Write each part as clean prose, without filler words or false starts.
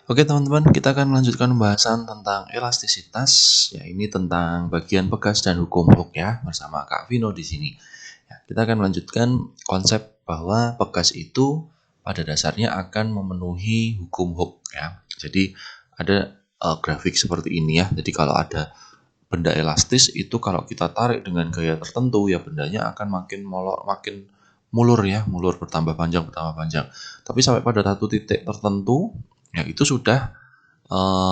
Oke teman-teman, kita akan melanjutkan pembahasan tentang elastisitas. Ya, ini tentang bagian pegas dan hukum Hooke ya, bersama Kak Vino di sini. Ya, kita akan melanjutkan konsep bahwa pegas itu pada dasarnya akan memenuhi hukum Hooke ya. Jadi ada grafik seperti ini ya. Jadi kalau ada benda elastis itu kalau kita tarik dengan gaya tertentu ya bendanya akan makin mulur ya, mulur bertambah panjang. Tapi sampai pada satu titik tertentu ya itu sudah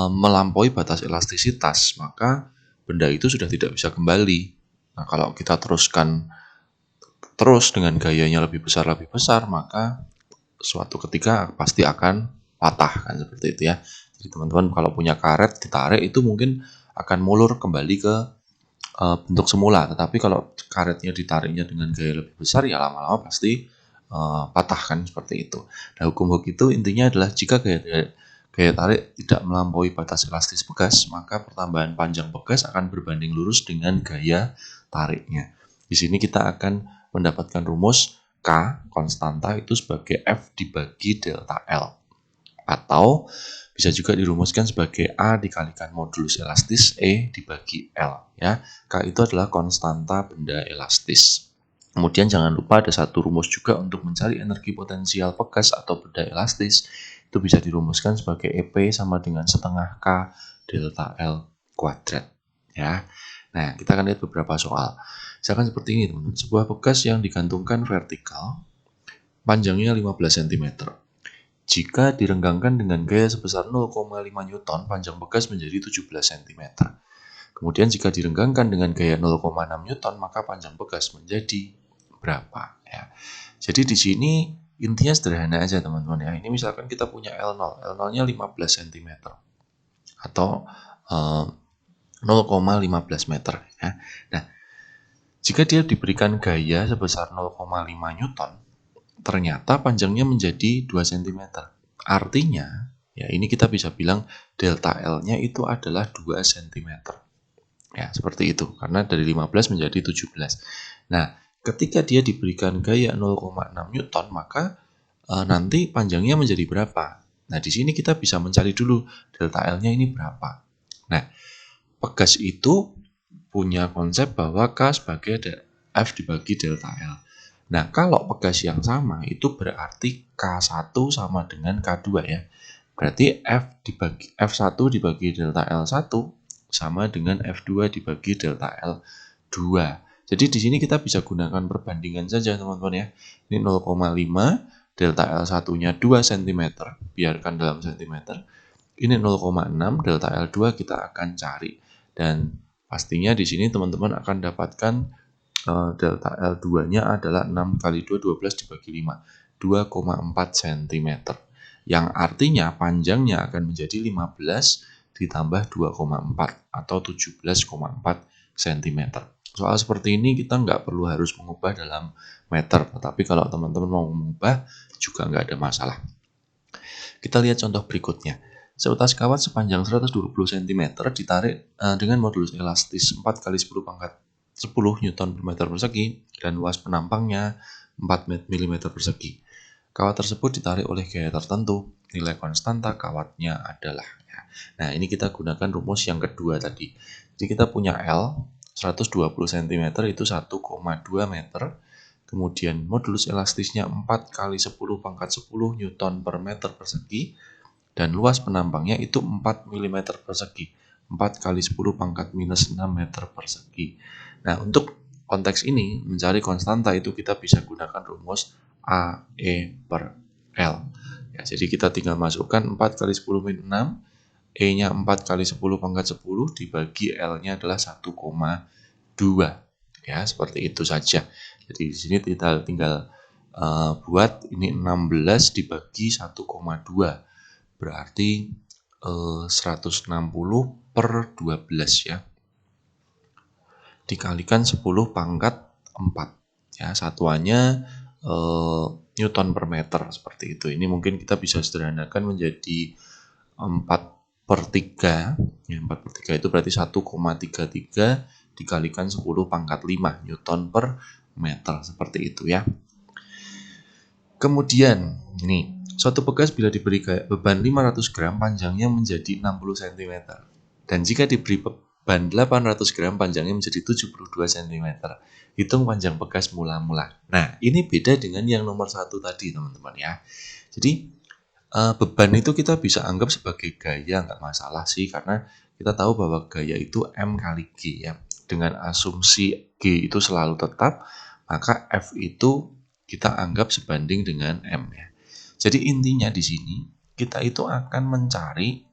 melampaui batas elastisitas, maka benda itu sudah tidak bisa kembali. Nah, kalau kita teruskan terus dengan gayanya lebih besar, maka suatu ketika pasti akan patah kan seperti itu ya. Jadi teman-teman kalau punya karet ditarik itu mungkin akan mulur kembali ke bentuk semula. Tetapi kalau karetnya ditariknya dengan gaya lebih besar ya lama-lama pasti patah kan seperti itu. Nah, hukum Hooke itu intinya adalah jika gaya tarik tidak melampaui batas elastis pegas, maka pertambahan panjang pegas akan berbanding lurus dengan gaya tariknya. Di sini kita akan mendapatkan rumus K konstanta itu sebagai F dibagi delta L. Atau bisa juga dirumuskan sebagai A dikalikan modulus elastis E dibagi L ya. K itu adalah konstanta benda elastis. Kemudian jangan lupa ada satu rumus juga untuk mencari energi potensial pegas atau benda elastis. Itu bisa dirumuskan sebagai EP sama dengan setengah K delta L kuadrat ya. Nah, kita akan lihat beberapa soal. Misalkan seperti ini teman-teman. Sebuah pegas yang digantungkan vertikal panjangnya 15 cm. Jika direnggangkan dengan gaya sebesar 0,5 Newton, panjang pegas menjadi 17 cm. Kemudian jika direnggangkan dengan gaya 0,6 Newton, maka panjang pegas menjadi berapa? Ya. Jadi di sini intinya sederhana aja teman-teman ya. Ini misalkan kita punya L0, L0-nya 15 cm atau 0,15 meter. Ya. Nah, jika dia diberikan gaya sebesar 0,5 Newton, ternyata panjangnya menjadi 2 cm. Artinya, ya ini kita bisa bilang delta L-nya itu adalah 2 cm. Ya, seperti itu. Karena dari 15 menjadi 17. Nah, ketika dia diberikan gaya 0,6 Newton, maka nanti panjangnya menjadi berapa? Nah, di sini kita bisa mencari dulu delta L-nya ini berapa. Nah, pegas itu punya konsep bahwa K sebagai F dibagi delta L. Nah, kalau pegas yang sama itu berarti K1 sama dengan K2 ya. Berarti F1 dibagi delta L1 sama dengan F2 dibagi delta L2. Jadi di sini kita bisa gunakan perbandingan saja teman-teman ya. Ini 0,5, delta L1-nya 2 cm, biarkan dalam cm. Ini 0,6, delta L2 kita akan cari. Dan pastinya di sini teman-teman akan dapatkan delta L2-nya adalah 6 kali 2, 12 dibagi 5, 2,4 cm. Yang artinya panjangnya akan menjadi 15 ditambah 2,4 atau 17,4 cm. Soal seperti ini kita nggak perlu harus mengubah dalam meter, tetapi kalau teman-teman mau mengubah juga nggak ada masalah. Kita lihat contoh berikutnya. Seutas kawat sepanjang 120 cm ditarik dengan modulus elastis 4 kali 10 pangkat 10 Newton per meter persegi dan luas penampangnya 4 mm persegi. Kawat tersebut ditarik oleh gaya tertentu. Nilai konstanta kawatnya adalah. Nah, ini kita gunakan rumus yang kedua tadi. Jadi kita punya L 120 cm itu 1,2 meter. Kemudian modulus elastisnya 4 kali 10 pangkat 10 Newton per meter persegi. Dan luas penampangnya itu 4 mm persegi. 4 kali 10 pangkat minus 6 meter persegi. Nah, untuk konteks ini, mencari konstanta itu kita bisa gunakan rumus AE per L. Ya, jadi kita tinggal masukkan 4 kali 10 min 6, E-nya 4 kali 10 pangkat 10, dibagi L-nya adalah 1,2. Ya, seperti itu saja. Jadi di sini kita tinggal buat ini 16 dibagi 1,2. Berarti 160 per 12 ya. Dikalikan 10 pangkat 4. Ya, satuannya Newton per meter seperti itu. Ini mungkin kita bisa sederhanakan menjadi 4/3. Ya, 4/3 itu berarti 1,33 dikalikan 10 pangkat 5 Newton per meter seperti itu ya. Kemudian, ini suatu bekas bila diberi beban 500 gram, panjangnya menjadi 60 cm. Dan jika diberi beban 800 gram, panjangnya menjadi 72 cm. Hitung panjang bekas mula-mula. Nah, ini beda dengan yang nomor 1 tadi, teman-teman ya. Jadi, beban itu kita bisa anggap sebagai gaya, nggak masalah sih, karena kita tahu bahwa gaya itu M kali G ya. Dengan asumsi G itu selalu tetap, maka F itu kita anggap sebanding dengan M ya. Jadi intinya di sini kita itu akan mencari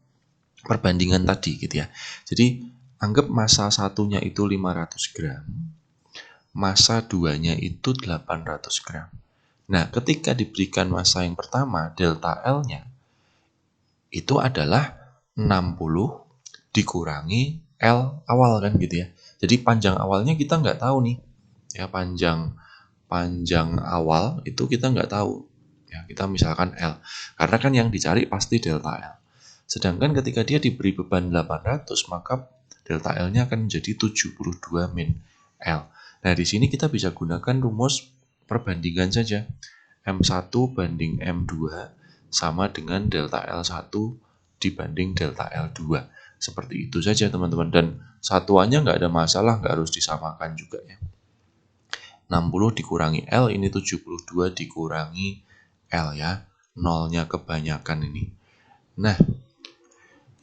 perbandingan tadi gitu ya. Jadi anggap massa satunya itu 500 gram, massa duanya itu 800 gram. Nah, ketika diberikan massa yang pertama, delta L-nya itu adalah 60 dikurangi L awal kan gitu ya. Jadi panjang awalnya kita nggak tahu nih. Ya, panjang awal itu kita nggak tahu. Ya, kita misalkan L. Karena kan yang dicari pasti delta L. Sedangkan ketika dia diberi beban 800, maka delta L-nya akan menjadi 72 min L. Nah, di sini kita bisa gunakan rumus perbandingan saja. M1 banding M2 sama dengan delta L1 dibanding delta L2. Seperti itu saja teman-teman. Dan satuannya nggak ada masalah, nggak harus disamakan juga ya. 60 dikurangi L, ini 72 dikurangi L ya. Nolnya kebanyakan ini. Nah,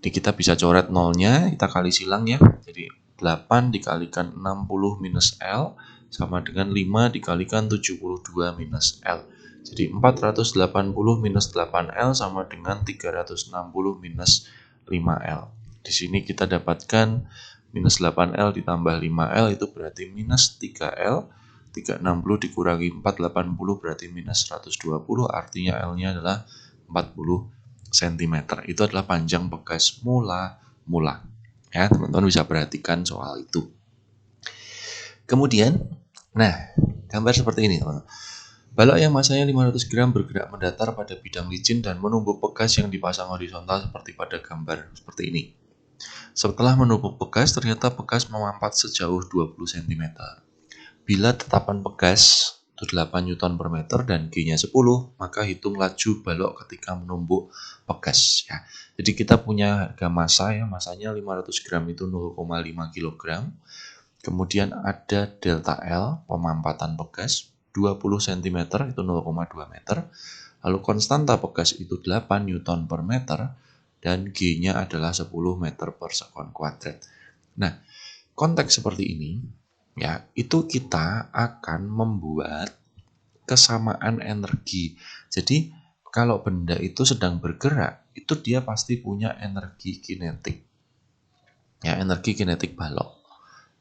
ini kita bisa coret nolnya, kita kali silang ya. Jadi 8 dikalikan 60 minus L sama dengan 5 dikalikan 72 minus L. Jadi 480 minus 8L sama dengan 360 minus 5L. Di sini kita dapatkan minus 8L ditambah 5L itu berarti minus 3L. 360 dikurangi 480 berarti minus 120, artinya L-nya adalah 40 cm. Itu adalah panjang bekas mula-mula. Ya, teman-teman bisa perhatikan soal itu. Kemudian, nah, gambar seperti ini, teman-teman. Balok yang masanya 500 gram bergerak mendatar pada bidang licin dan menumbuk bekas yang dipasang horizontal seperti pada gambar seperti ini. Setelah menumbuk bekas, ternyata bekas memampat sejauh 20 cm. Bila tetapan bekas itu 8 Newton per meter dan G-nya 10, maka hitung laju balok ketika menumbuk bekas. Ya. Jadi kita punya harga massa ya, massanya 500 gram itu 0,5 kg. Kemudian ada delta L, pemampatan bekas, 20 cm itu 0,2 meter. Lalu konstanta bekas itu 8 Newton per meter dan G-nya adalah 10 meter per sekon kuadrat. Nah, konteks seperti ini ya, itu kita akan membuat kesamaan energi. Jadi kalau benda itu sedang bergerak, itu dia pasti punya energi kinetik. Ya, energi kinetik balok.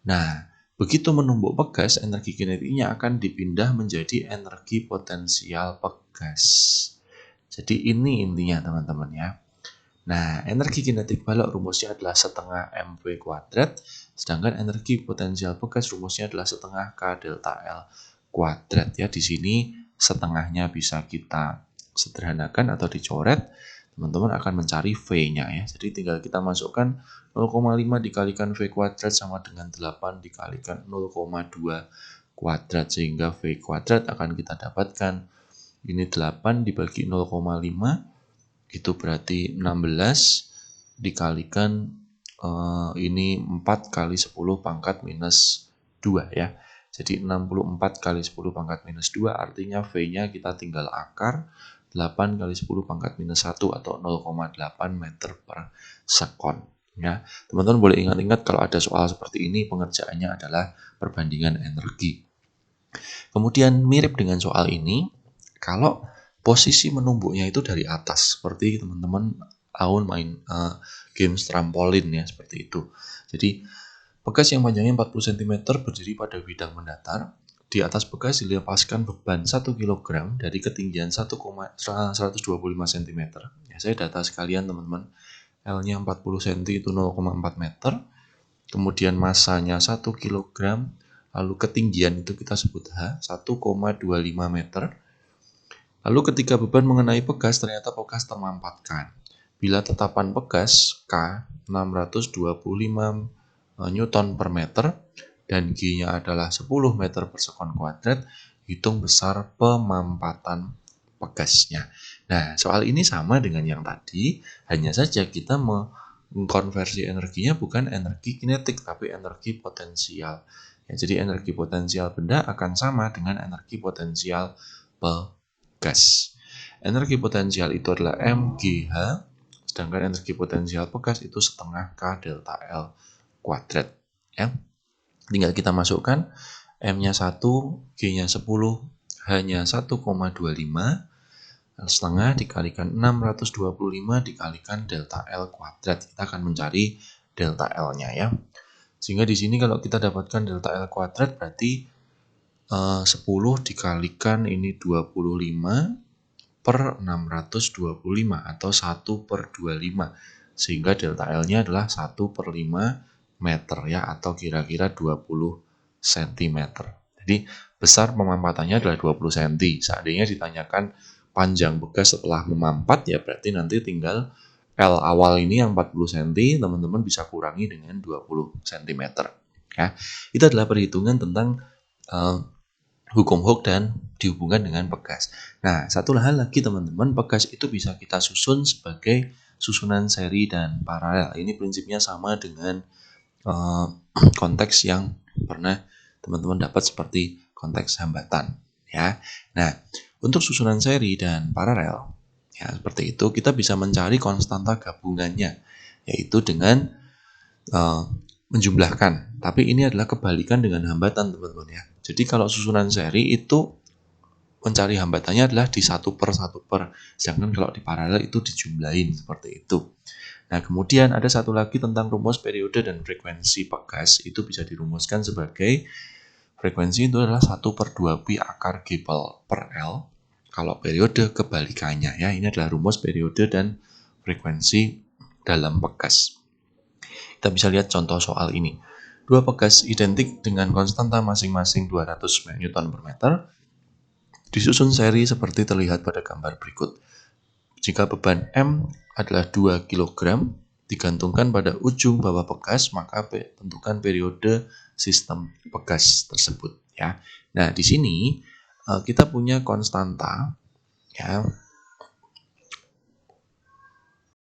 Nah, begitu menumbuk bekas, energi kinetiknya akan dipindah menjadi energi potensial bekas. Jadi ini intinya teman-teman ya. Nah, energi kinetik balok rumusnya adalah setengah mv kuadrat, sedangkan energi potensial bekas rumusnya adalah setengah K delta L kuadrat ya. Di sini setengahnya bisa kita sederhanakan atau dicoret. Teman-teman akan mencari V-nya ya. Jadi tinggal kita masukkan 0,5 dikalikan V kuadrat sama dengan 8 dikalikan 0,2 kuadrat, sehingga V kuadrat akan kita dapatkan ini 8 dibagi 0,5 itu berarti 16 dikalikan ini 4 kali 10 pangkat minus 2 ya. Jadi 64 kali 10 pangkat minus 2 artinya V-nya kita tinggal akar 8 kali 10 pangkat minus 1 atau 0,8 meter per sekon. Ya, teman-teman boleh ingat-ingat kalau ada soal seperti ini pengerjaannya adalah perbandingan energi. Kemudian mirip dengan soal ini, kalau posisi menumbuknya itu dari atas, seperti teman-teman tahun main games trampolin ya, seperti itu. Jadi bekas yang panjangnya 40 cm berdiri pada bidang mendatar. Di atas bekas dilepaskan beban 1 kg dari ketinggian 125 cm. Ya, saya data sekalian teman-teman. L-nya 40 cm itu 0,4 meter. Kemudian massanya 1 kg. Lalu ketinggian itu kita sebut H, 1,25 meter. Lalu ketika beban mengenai bekas, ternyata bekas termampatkan. Bila tetapan bekas K 625 Newton per meter dan G-nya adalah 10 meter per sekon kuadrat, hitung besar pemampatan pegasnya. Nah, soal ini sama dengan yang tadi, hanya saja kita mengkonversi energinya bukan energi kinetik, tapi energi potensial. Ya, jadi energi potensial benda akan sama dengan energi potensial pegas. Energi potensial itu adalah mgh, sedangkan energi potensial pegas itu setengah K delta L kuadrat. Ya. Tinggal kita masukkan M-nya 1, G-nya 10, H-nya 1,25, setengah dikalikan 625 dikalikan delta L kuadrat. Kita akan mencari delta L-nya ya. Sehingga di sini kalau kita dapatkan delta L kuadrat berarti 10 dikalikan ini 25 per 625 atau 1 per 25. Sehingga delta L-nya adalah 1 per 5 meter ya, atau kira-kira 20 cm. Jadi besar pemampatannya adalah 20 cm. Seandainya ditanyakan panjang bekas setelah memampat ya berarti nanti tinggal L awal ini yang 40 cm teman-teman bisa kurangi dengan 20 cm. Ya, itu adalah perhitungan tentang hukum Hooke dan dihubungkan dengan pegas. Nah, satu hal lagi teman-teman, pegas itu bisa kita susun sebagai susunan seri dan paralel. Ini prinsipnya sama dengan konteks yang pernah teman-teman dapat seperti konteks hambatan. Ya, nah untuk susunan seri dan paralel, ya seperti itu kita bisa mencari konstanta gabungannya, yaitu dengan menjumlahkan. Tapi ini adalah kebalikan dengan hambatan teman-teman ya. Jadi kalau susunan seri itu mencari hambatannya adalah di 1 per 1 per. Sedangkan kalau di paralel itu dijumlahin seperti itu. Nah kemudian ada satu lagi tentang rumus periode dan frekuensi pegas. Itu bisa dirumuskan sebagai frekuensi itu adalah 1 per 2 pi akar G per L. Kalau periode kebalikannya ya. Ini adalah rumus periode dan frekuensi dalam pegas. Kita bisa lihat contoh soal ini. Dua pegas identik dengan konstanta masing-masing 200 Newton per meter disusun seri seperti terlihat pada gambar berikut. Jika beban M adalah 2 kg digantungkan pada ujung bawah pegas, maka tentukan periode sistem pegas tersebut ya. Nah, di sini kita punya konstanta ya.